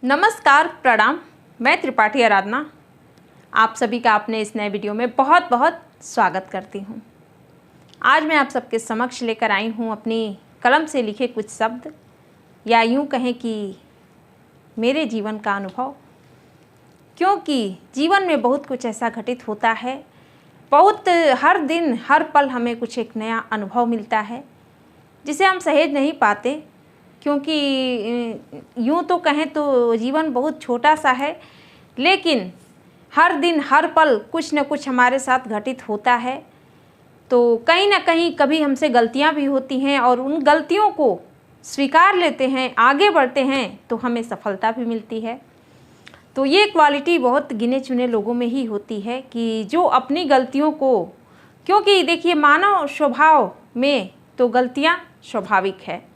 नमस्कार, प्रणाम। मैं त्रिपाठी आराधना आप सभी का अपने इस नए वीडियो में बहुत बहुत स्वागत करती हूँ। आज मैं आप सबके समक्ष लेकर आई हूँ अपनी कलम से लिखे कुछ शब्द, या यूँ कहें कि मेरे जीवन का अनुभव। क्योंकि जीवन में बहुत कुछ ऐसा घटित होता है, बहुत हर दिन हर पल हमें कुछ एक नया अनुभव मिलता है जिसे हम सहेज नहीं पाते। क्योंकि यूँ तो कहें तो जीवन बहुत छोटा सा है, लेकिन हर दिन हर पल कुछ न कुछ हमारे साथ घटित होता है। तो कहीं ना कहीं कभी हमसे गलतियां भी होती हैं और उन गलतियों को स्वीकार लेते हैं, आगे बढ़ते हैं तो हमें सफलता भी मिलती है। तो ये क्वालिटी बहुत गिने चुने लोगों में ही होती है कि जो अपनी गलतियों को, क्योंकि देखिए मानव स्वभाव में तो गलतियां स्वाभाविक है।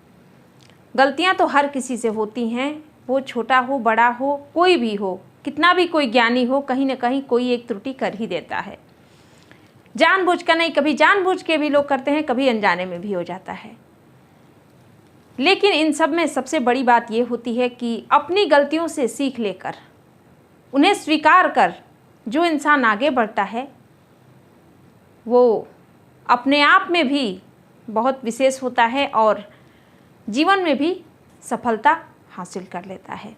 गलतियां तो हर किसी से होती हैं, वो छोटा हो बड़ा हो कोई भी हो, कितना भी कोई ज्ञानी हो, कहीं ना कहीं कोई एक त्रुटि कर ही देता है। जानबूझ कर नहीं, कभी जानबूझ के भी लोग करते हैं, कभी अनजाने में भी हो जाता है। लेकिन इन सब में सबसे बड़ी बात ये होती है कि अपनी गलतियों से सीख लेकर उन्हें स्वीकार कर जो इंसान आगे बढ़ता है वो अपने आप में भी बहुत विशेष होता है और जीवन में भी सफलता हासिल कर लेता है।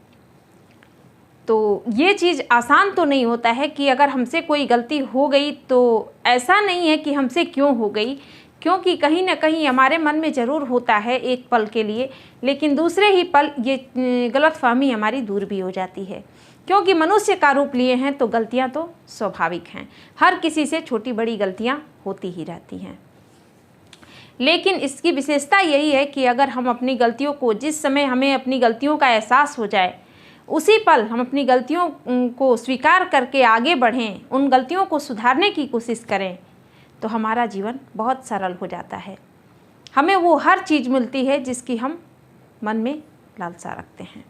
तो ये चीज़ आसान तो नहीं होता है कि अगर हमसे कोई गलती हो गई तो ऐसा नहीं है कि हमसे क्यों हो गई, क्योंकि कहीं ना कहीं हमारे मन में ज़रूर होता है एक पल के लिए, लेकिन दूसरे ही पल ये गलतफहमी हमारी दूर भी हो जाती है। क्योंकि मनुष्य का रूप लिए हैं तो गलतियाँ तो स्वाभाविक हैं, हर किसी से छोटी बड़ी गलतियाँ होती ही रहती हैं। लेकिन इसकी विशेषता यही है कि अगर हम अपनी गलतियों को, जिस समय हमें अपनी गलतियों का एहसास हो जाए उसी पल हम अपनी गलतियों को स्वीकार करके आगे बढ़ें, उन गलतियों को सुधारने की कोशिश करें, तो हमारा जीवन बहुत सरल हो जाता है। हमें वो हर चीज़ मिलती है जिसकी हम मन में लालसा रखते हैं।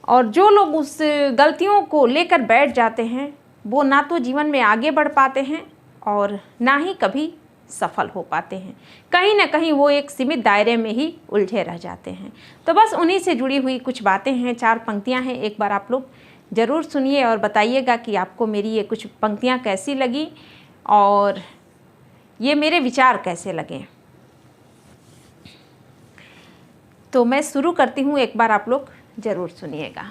और जो लोग उस गलतियों को लेकर बैठ जाते हैं वो ना तो जीवन में आगे बढ़ पाते हैं और ना ही कभी सफल हो पाते हैं। कहीं ना कहीं वो एक सीमित दायरे में ही उलझे रह जाते हैं। तो बस उन्हीं से जुड़ी हुई कुछ बातें हैं, 4 पंक्तियां हैं। एक बार आप लोग ज़रूर सुनिए और बताइएगा कि आपको मेरी ये कुछ पंक्तियां कैसी लगी और ये मेरे विचार कैसे लगे। तो मैं शुरू करती हूँ, एक बार आप लोग ज़रूर सुनिएगा।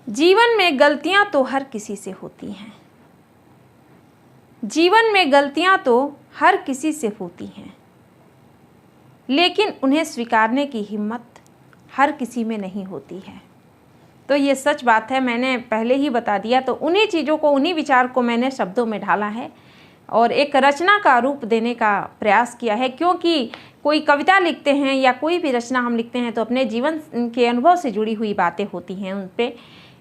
जीवन में गलतियां तो हर किसी से होती हैं। जीवन में गलतियां तो हर किसी से होती हैं, लेकिन उन्हें स्वीकारने की हिम्मत हर किसी में नहीं होती है। तो ये सच बात है, मैंने पहले ही बता दिया। तो उन्हीं चीज़ों को, उन्हीं विचार को मैंने शब्दों में ढाला है और एक रचना का रूप देने का प्रयास किया है। क्योंकि कोई कविता लिखते हैं या कोई भी रचना हम लिखते हैं तो अपने जीवन के अनुभव से जुड़ी हुई बातें होती हैं उन पर,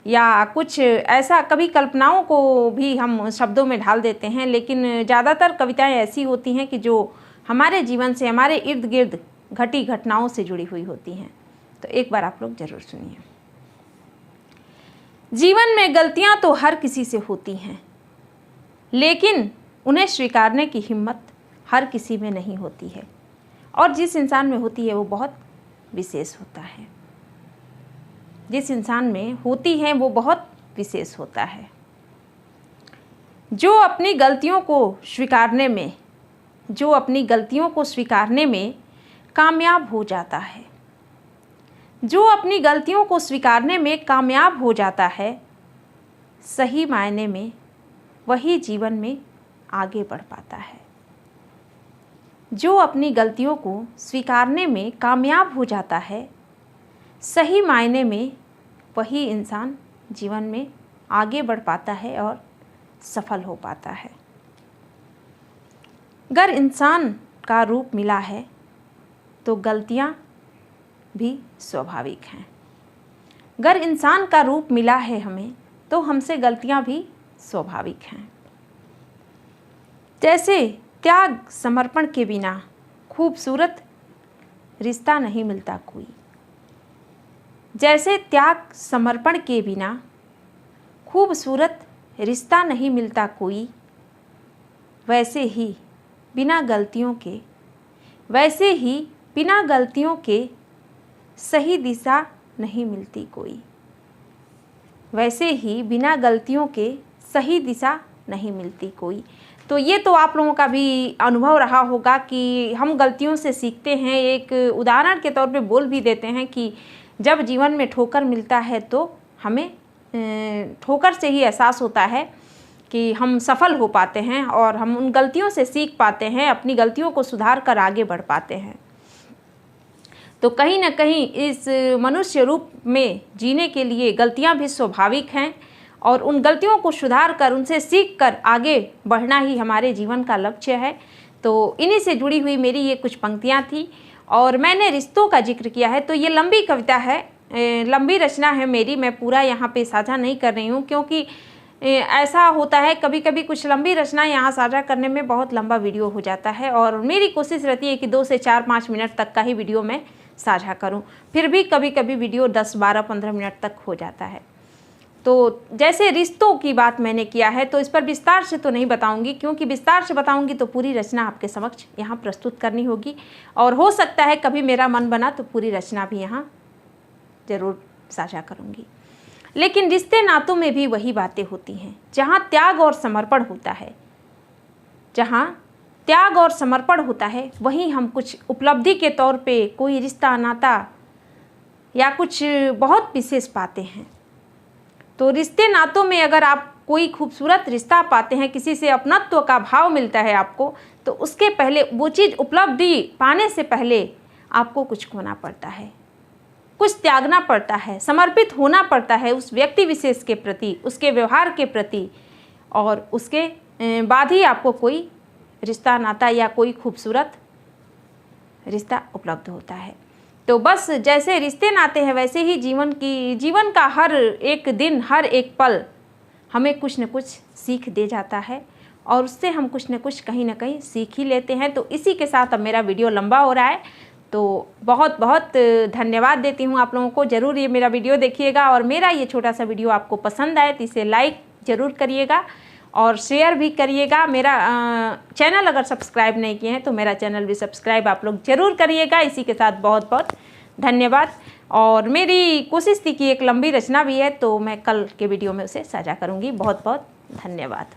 या कुछ ऐसा कभी कल्पनाओं को भी हम शब्दों में ढाल देते हैं। लेकिन ज़्यादातर कविताएं ऐसी होती हैं कि जो हमारे जीवन से, हमारे इर्द गिर्द घटी घटनाओं से जुड़ी हुई होती हैं। तो एक बार आप लोग ज़रूर सुनिए। जीवन में गलतियां तो हर किसी से होती हैं, लेकिन उन्हें स्वीकारने की हिम्मत हर किसी में नहीं होती है, और जिस इंसान में होती है वो बहुत विशेष होता है। जिस इंसान में होती है वो बहुत विशेष होता है। जो अपनी गलतियों को स्वीकारने में, जो अपनी गलतियों को स्वीकारने में कामयाब हो जाता है, जो अपनी गलतियों को स्वीकारने में कामयाब हो जाता है, सही मायने में वही जीवन में आगे बढ़ पाता है। जो अपनी गलतियों को स्वीकारने में कामयाब हो जाता है, सही मायने में वही इंसान जीवन में आगे बढ़ पाता है और सफल हो पाता है। अगर इंसान का रूप मिला है तो गलतियां भी स्वाभाविक हैं। अगर इंसान का रूप मिला है हमें तो हमसे गलतियां भी स्वाभाविक हैं। जैसे त्याग समर्पण के बिना खूबसूरत रिश्ता नहीं मिलता कोई, जैसे त्याग समर्पण के बिना खूबसूरत रिश्ता नहीं मिलता कोई, वैसे ही बिना गलतियों के, वैसे ही बिना गलतियों के सही दिशा नहीं मिलती कोई, वैसे ही बिना गलतियों के सही दिशा नहीं मिलती कोई। तो ये तो आप लोगों का भी अनुभव रहा होगा कि हम गलतियों से सीखते हैं। एक उदाहरण के तौर पे बोल भी देते हैं कि जब जीवन में ठोकर मिलता है तो हमें ठोकर से ही एहसास होता है कि हम सफल हो पाते हैं और हम उन गलतियों से सीख पाते हैं, अपनी गलतियों को सुधार कर आगे बढ़ पाते हैं। तो कहीं ना कहीं इस मनुष्य रूप में जीने के लिए गलतियां भी स्वाभाविक हैं और उन गलतियों को सुधार कर उनसे सीख कर आगे बढ़ना ही हमारे जीवन का लक्ष्य है। तो इन्हीं से जुड़ी हुई मेरी ये कुछ पंक्तियां थी और मैंने रिश्तों का जिक्र किया है। तो ये लंबी कविता है, लंबी रचना है मेरी, मैं पूरा यहाँ पे साझा नहीं कर रही हूँ क्योंकि ऐसा होता है कभी कभी कुछ लंबी रचना यहाँ साझा करने में बहुत लंबा वीडियो हो जाता है और मेरी कोशिश रहती है कि 2 से 4-5 मिनट तक का ही वीडियो मैं साझा करूं। फिर भी कभी कभी वीडियो 10, 12, 15 मिनट तक हो जाता है। तो जैसे रिश्तों की बात मैंने किया है तो इस पर विस्तार से तो नहीं बताऊंगी क्योंकि विस्तार से बताऊंगी तो पूरी रचना आपके समक्ष यहाँ प्रस्तुत करनी होगी और हो सकता है कभी मेरा मन बना तो पूरी रचना भी यहाँ ज़रूर साझा करूँगी। लेकिन रिश्ते नातों में भी वही बातें होती हैं जहाँ त्याग और समर्पण होता है, जहाँ त्याग और समर्पण होता है वहीं हम कुछ उपलब्धि के तौर पे कोई रिश्ता नाता या कुछ बहुत विशेष पाते हैं। तो रिश्ते नातों में अगर आप कोई खूबसूरत रिश्ता पाते हैं, किसी से अपनत्व का भाव मिलता है आपको, तो उसके पहले वो चीज़ उपलब्धि पाने से पहले आपको कुछ खोना पड़ता है, कुछ त्यागना पड़ता है, समर्पित होना पड़ता है उस व्यक्ति विशेष के प्रति, उसके व्यवहार के प्रति और उसके बाद ही आपको कोई रिश्ता नाता या कोई खूबसूरत रिश्ता उपलब्ध होता है। तो बस जैसे रिश्ते नाते हैं वैसे ही जीवन का हर एक दिन, हर एक पल हमें कुछ न कुछ सीख दे जाता है और उससे हम कुछ न कुछ कहीं ना कहीं सीख ही लेते हैं। तो इसी के साथ अब मेरा वीडियो लंबा हो रहा है तो बहुत बहुत धन्यवाद देती हूँ आप लोगों को। ज़रूर ये मेरा वीडियो देखिएगा और मेरा ये छोटा सा वीडियो आपको पसंद आए तो इसे लाइक ज़रूर करिएगा और शेयर भी करिएगा। मेरा चैनल अगर सब्सक्राइब नहीं किए हैं तो मेरा चैनल भी सब्सक्राइब आप लोग ज़रूर करिएगा। इसी के साथ बहुत बहुत धन्यवाद। और मेरी कोशिश थी कि एक लंबी रचना भी है तो मैं कल के वीडियो में उसे साझा करूँगी। बहुत बहुत धन्यवाद।